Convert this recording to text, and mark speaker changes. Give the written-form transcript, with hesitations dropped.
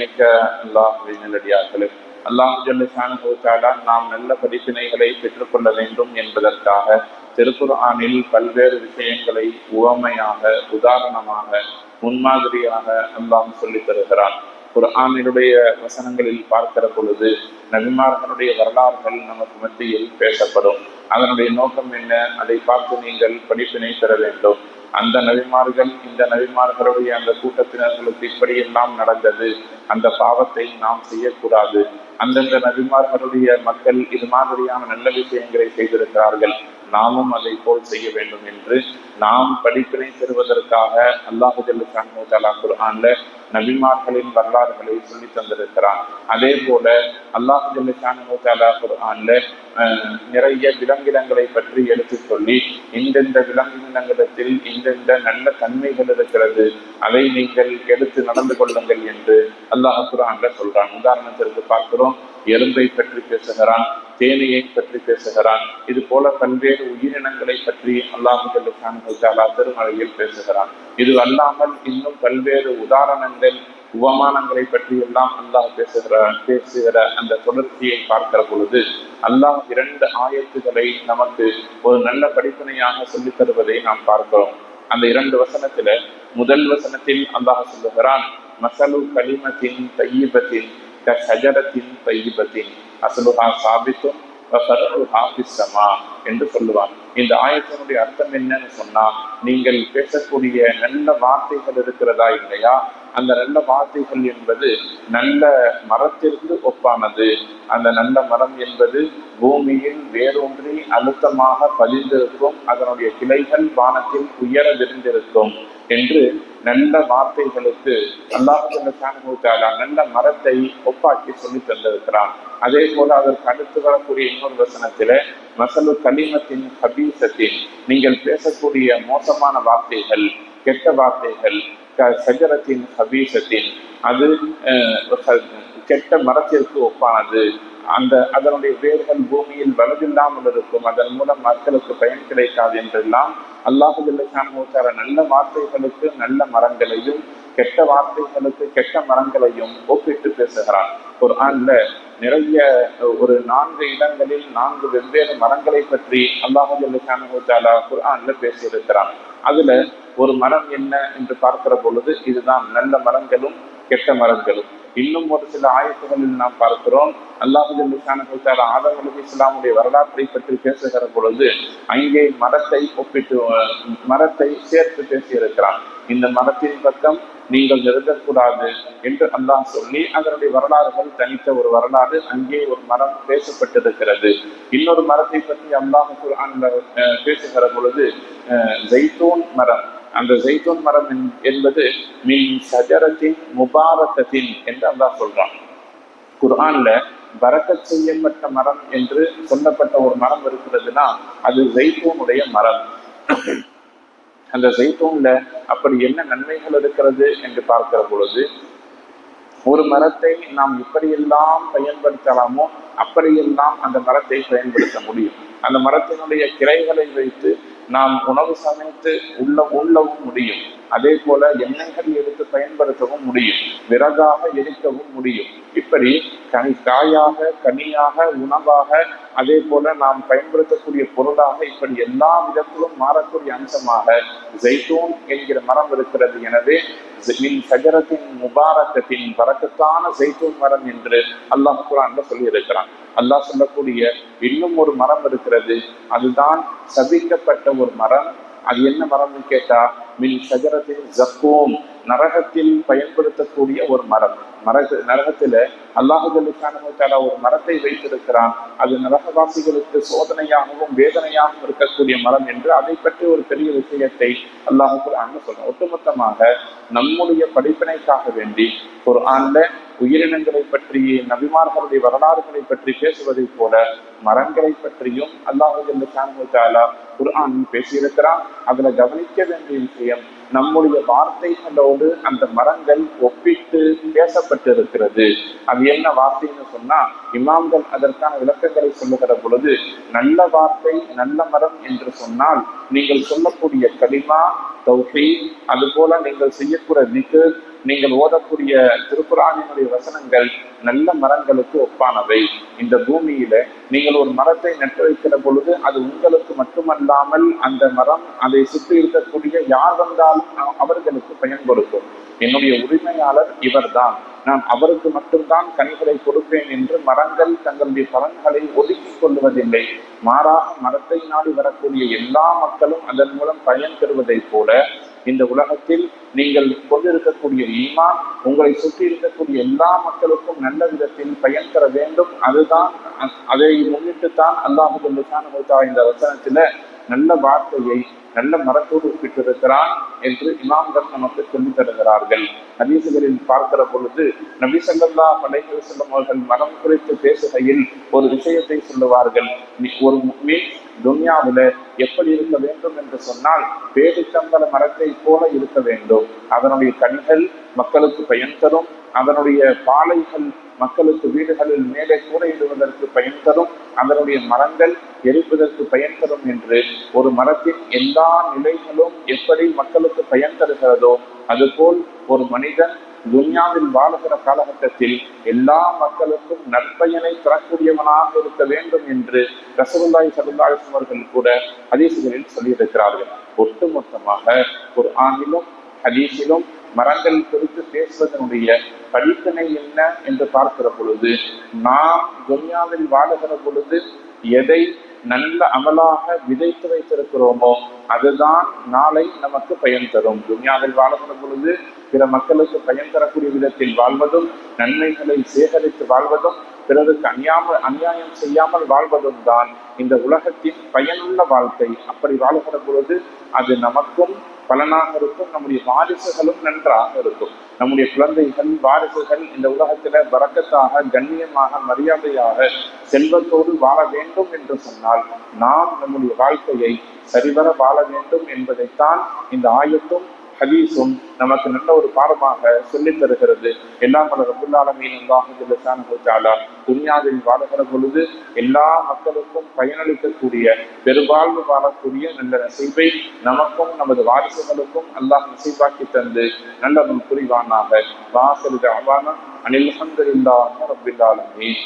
Speaker 1: கண்ணியமிக்க அல்லாஹ்வின் நல்லடியார்களே, அல்லாஹ் ஜல்ல ஷானஹு தஆலா நாம் நல்ல படிப்பினைகளை பெற்றுக்கொள்ள வேண்டும் என்பதற்காக திருக்குர்ஆனில் பல்வேறு விஷயங்களை உவமையாக, உதாரணமாக, முன்மாதிரியாக அல்லாஹ் சொல்லித் தருகிறான். குர்ஆனினுடைய வசனங்களில் பார்க்கிற பொழுது நபிமார்களுடைய வரலாறுகள் நமக்கு மத்தியில் பேசப்படும். அதனுடைய நோக்கம் என்ன? அதை பார்த்து நீங்கள் படிப்பினை பெற வேண்டும். அந்த நபிமார்கள், இந்த நபிமார்களுடைய அந்த கூட்டத்தினர்களுக்கு இப்படியெல்லாம் நடந்தது, அந்த பாவத்தை நாம் செய்யக்கூடாது. அந்தந்த நபிமார்களுடைய மக்கள் இது மாதிரியான நல்ல விஷயங்களை செய்திருக்கிறார்கள், நாமும் அதை போல் செய்ய வேண்டும் என்று நாம் படிப்பினை பெறுவதற்காக அல்லாஹு ஜல்ல ஷானஹு தஆலா குர்ஆன்ல நபிமார்களின் வரலாறுகளை சொல்லி தந்திருக்கிறான். அதே போல அல்லாஹு ஜல்ல ஷானஹு தஆலா குர்ஆன்ல நிறைய விலங்கினங்களை பற்றி எடுத்து சொல்லி, இந்தெந்த விலங்கினங்களிடத்தில் இந்தெந்த நல்ல தன்மைகள் இருக்கிறது, அதை நீங்கள் எடுத்து நடந்து கொள்ளுங்கள் என்று அல்லாஹ் குர்ஆன்ல சொல்றான். உதாரணத்திற்கு பார்க்கிறோம், எறும்பை பற்றி பேசுகிறான், தேனியை பற்றி பேசுகிறான். இது போல பல்வேறு உயிரினங்களை பற்றி அல்லாஹ் ஜல்ல ஷானஹு தஆலா திருமறையில் பேசுகிறான். இது அல்லாமல் இன்னும் பல்வேறு உதாரணங்கள், உபமானங்களை பற்றி எல்லாம் அல்லாஹ் பேசுகிற அந்த தொடர்ச்சியை பார்க்கிற பொழுது அல்லாஹ் 2 ஆயத்துகளை நமக்கு ஒரு நல்ல படிப்பினையாக சொல்லித் தருவதை நாம் பார்க்கிறோம். அந்த 2 வசனத்துல முதல் வசனத்தில் அல்லாஹ் சொல்லுகிறான், மஸலு கலிமத்தின் தய்யிபத்தின் கஷஜரத்தின் தய்யிபத்தின் அஸ்லுஹா சாபித்துன் வஃபர்உஹா ஃபிஸ்ஸமா என்று சொல்லுவான். இந்த ஆயத்தினுடைய அர்த்தம் என்னன்னு சொன்னா, நீங்கள் பேசக்கூடிய நல்ல வார்த்தைகள் இருக்கிறதா இல்லையா, அந்த நல்ல வார்த்தைகள் என்பது நல்ல மரத்திற்கு ஒப்பானது. அந்த நல்ல மரம் என்பது பூமியில் வேரூன்றி அழுத்தமாக பதிந்திருக்கும், அதனுடைய கிளைகள் வானத்தில் உயர விரிந்திருக்கும் என்று நல்ல வார்த்தைகளுக்கு அல்லாஹ் ஜல்ல ஷானஹு தஆலா நல்ல மரத்தை ஒப்பாக்கி சொல்லி தந்திருக்கிறான். அதே போல அதற்கு அடுத்து வரக்கூடிய இன்னொரு வசனத்தில மஸலு கலிமத்தின் ஹபீஸத்தின், நீங்கள் பேசக்கூடிய மோசமான வார்த்தைகள், கெட்ட வார்த்தைகள், ஷஜரத்தின் ஹபீஸத்தின், அது கெட்ட மரத்திற்கு ஒப்பானது. அதனுடைய வேர்கள் பூமியில் வலுவில்லாமல் இருக்கும், அதன் மூலம் மக்களுக்கு பயன் கிடைக்காது என்றெல்லாம் அல்லாஹு ஜல்ல ஷானஹு தஆலா நல்ல வார்த்தைகளுக்கு நல்ல மரங்களையும், கெட்ட வார்த்தைகளுக்கு கெட்ட மரங்களையும் ஒப்பிட்டு பேசுகிறான். குர்ஆன்ல நிறைய ஒரு 4 இடங்களில் 4 வெவ்வேறு மரங்களை பற்றி அல்லாஹு ஜல்ல ஷானஹு தஆலா குர்ஆன்ல பேசியிருக்கிறான். அதுல ஒரு மரம் என்ன என்று பார்க்கிற பொழுது இதுதான் நல்ல மரங்களும் கெட்ட மரங்களும். இன்னும் ஒரு சில ஆயத்துகளில் நாம் பார்க்கிறோம், அல்லாஹு ஜல்ல ஷானஹு தஆலா ஆதம் அலைஹிஸ்ஸலாமுடைய வரலாற்றை பற்றி பேசுகிற பொழுது அங்கே மரத்தை சேர்த்து பேசியிருக்கிறான். இந்த மரத்தின் பக்கம் நீங்கள் நெருங்கக்கூடாது என்று அல்லாஹ் சொல்லி அதனுடைய வரலாறுகள் தனித்த ஒரு வரலாறு, அங்கே ஒரு மரம் பேசப்பட்டிருக்கிறது. இன்னொரு மரத்தை பற்றி அல்லாஹ் குர்ஆன்ல பேசுகிற பொழுது ஜைத்தூன் மரம், அந்த ஜைத்தூன் மரம் என்பது மின் ஷஜரத்தின் முபாரக்கத்தின் என்று அல்லாஹ் சொல்றான். குர்ஆன்ல பரக்கத் செய்யப்பட்ட மரம் என்று சொல்லப்பட்ட ஒரு மரம் இருக்கிறதுனா அது ஜைத்தூனுடைய மரம். அந்த ஜைத்தூன்ல அப்படி என்ன நன்மைகள் இருக்கிறது என்று பார்க்கிற பொழுது, ஒரு மரத்தை நாம் எப்படியெல்லாம் பயன்படுத்தலாமோ அப்படியெல்லாம் அந்த மரத்தை பயன்படுத்த முடியும். அந்த மரத்தினுடைய கிளைகளை வைத்து நாம் உணவு சமைத்து உள்ளவும் முடியும். அதே போல எண்ணெய்கள் எடுத்து பயன்படுத்தவும் முடியும், விறகாக எரிக்கவும் முடியும். இப்படி காயாக, கனியாக, உணவாக, அதே போல நாம் பயன்படுத்தக்கூடிய பொருளாக, இப்படி எல்லா விதத்திலும் மாறக்கூடிய அம்சமாக ஜைத்தூன் என்கிற மரம் இருக்கிறது. எனவே ஷஜரத்தின் முபாரக்கத்தின், பரக்கத்தான ஜைத்தூன் மரம் என்று அல்லாஹ் குர்ஆன்ல சொல்லி இருக்கிறான். அல்லாஹ் சொல்லக்கூடிய இன்னும் ஒரு மரம் இருக்கிறது, அதுதான் சபிக்கப்பட்ட ஒரு மரம். அது என்ன மரம்னு கேட்டா மின் ஷஜரத்தின் ஜக்கூம், நரகத்தில் பயன்படுத்தக்கூடிய ஒரு மரம். நரகத்துல அல்லாஹு ஜல்ல ஷானஹு தஆலா ஒரு மரத்தை வைத்திருக்கிறான். அது நரகவாசிகளுக்கு சோதனையாகவும் வேதனையாகவும் இருக்கக்கூடிய மரம் என்று அதை பற்றி ஒரு பெரிய விஷயத்தை அல்லாஹ் குர்ஆன்ல சொல்றான். ஒட்டுமொத்தமாக நம்முடைய படிப்பினைக்காக வேண்டி குர்ஆன்ல உயிரினங்களை பற்றி, நபிமார்களுடைய வரலாறுகளை பற்றி பேசுவதை போல மரங்களை பற்றியும் அல்லாஹ் ஜல்ல ஷானஹு தஆலா குர்ஆனில் பேசியிருக்கிறான். அதுல கவனிக்க வேண்டிய விஷயம், நம்முடைய வார்த்தைகளோடு அந்த மரங்கள் ஒப்பிட்டு பேசப்பட்டிருக்கிறது. அது என்ன வார்த்தைன்னு சொன்னா, இமாம்கள் அதற்கான விளக்கங்களை சொல்லுகிற பொழுது, நல்ல வார்த்தை நல்ல மரம் என்று சொன்னால் நீங்கள் சொல்லக்கூடிய கலிமா, தௌஹீத், அது போல நீங்கள் செய்யக்கூடிய திக்ர், நீங்கள் ஓதக்கூடிய திருக்குர்ஆனினுடைய வசனங்கள் நல்ல மரங்களுக்கு ஒப்பானவை. இந்த பூமியில நீங்கள் ஒரு மரத்தை நட்டு வைக்கிற பொழுது அது உங்களுக்கு மட்டுமல்லாமல் அந்த மரம் அதை சுற்றி இருக்கக்கூடிய யார் வந்தாலும் அவர்களுக்கு பயன் கொடுக்கும். என்னுடைய உரிமையாளர் இவர்தான், நான் அவருக்கு மட்டும்தான் கனிகளை கொடுப்பேன் என்று மரங்கள் தங்களுடைய பலன்களை ஒதுக்கிக் கொள்வதில்லை. மாறாக மரத்தை நாடி வரக்கூடிய எல்லா மக்களும் அதன் மூலம் பயன் பெறுவதை போல இந்த உலகத்தில் நீங்கள் கொண்டிருக்கக்கூடிய ஈமான் உங்களை சுற்றி இருக்கக்கூடிய எல்லா மக்களுக்கும் நல்ல விதத்தில் பயன் தர வேண்டும். அதுதான், அதை முன்னிட்டுத்தான் அல்லாஹ் இந்த வசனத்தில நல்ல வார்த்தையை நல்ல மரத்தோடு ஒப்பிட்டிருக்கிறான் என்று இமாம்கள் நமக்கு சொல்லித் தருகிறார்கள். ஹதீசுகளில் பார்க்கிற பொழுது நபி ஸல்லல்லாஹு அலைஹி வஸல்லம் அவர்கள் மரம் குறித்து பேசுகையில் ஒரு விஷயத்தை சொல்லுவார்கள். ஒரு முஃமின் துன்யாவில எப்படி இருக்க வேண்டும் என்று சொன்னால் பேரிச்சம்பழ மரத்தை போல இருக்க வேண்டும். அதனுடைய கனிகள் மக்களுக்கு பயன் தரும், அதனுடைய பாலைகள் மக்களுக்கு வீடுகளில் மேலே கூரையிடுவதற்கு பயன் தரும், அதனுடைய மரங்கள் எரிப்பதற்கு பயன் தரும் என்று ஒரு மரத்தின் எல்லா நிலைகளும் எப்படி மக்களுக்கு பயன் தருகிறதோ அதுபோல் ஒரு மனிதன் துன்யாவில் வாழுகிற காலகட்டத்தில் எல்லா மக்களுக்கும் நற்பயனை தரக்கூடியவனாக இருக்க வேண்டும் என்று ரசூலுல்லாஹி ஸல்லல்லாஹு அலைஹி வஸல்லம் அவர்கள் கூட ஹதீசுகளில் சொல்லியிருக்கிறார்கள். ஒட்டுமொத்தமாக குர்ஆனிலும் ஹதீஸிலும் மரங்கள் குறித்து பேசுவதனுடைய படிப்பினை என்ன என்று பார்க்கிற பொழுது நாம் துன்யாவில் வாழுகிற பொழுது எதை நல்ல அமலாக விதைத்து வைத்திருக்கிறோமோ அதுதான் நாளை நமக்கு பயன் தரும். துன்யாவில் வாழுகிற பொழுது பிற மக்களுக்கு பயன் தரக்கூடிய விதத்தில் வாழ்வதும், நன்மைகளை சேகரித்து வாழ்வதும், பிறருக்கு அநியாயம் செய்யாமல் வாழ்வதும் தான் இந்த உலகத்தின் பயனுள்ள வாழ்க்கை. அப்படி வாழுகிற பொழுது அது நமக்கும் பலனாக இருக்கும், நம்முடைய வாரிசுகளும் நன்றாக இருக்கும். நம்முடைய குழந்தைகள் வாரிசுகள் இந்த உலகத்தில பரக்கத்தாக கண்ணியமாக மரியாதையாக செல்வத்தோடு வாழ வேண்டும் என்று சொன்னால் நாம் நம்முடைய வாழ்க்கையை சரிவர வாழ வேண்டும் என்பதைத்தான் இந்த ஆயத்தும் ஹதீஸும் நமக்கு நல்ல ஒரு பாடமாக சொல்லித் தருகிறது. எல்லாம் வல்ல ரப்புல் ஆலமீன் அல்லாஹ் ஜல்ல ஷானஹு தஆலா துன்யாவில் வாழுகிற பொழுது எல்லா மக்களுக்கும் பயனளிக்கக்கூடிய பெருவாழ்வு வாழக்கூடிய நல்ல நசீபை நமக்கும் நமது வாரிசுகளுக்கும் அல்லாஹ் நசீபாக்கி தந்து நல்லவன் புரிவானாக. வாஹிரு தஅவானா அனில் ஹம்துலில்லாஹி ரப்பில் ஆலமீன்.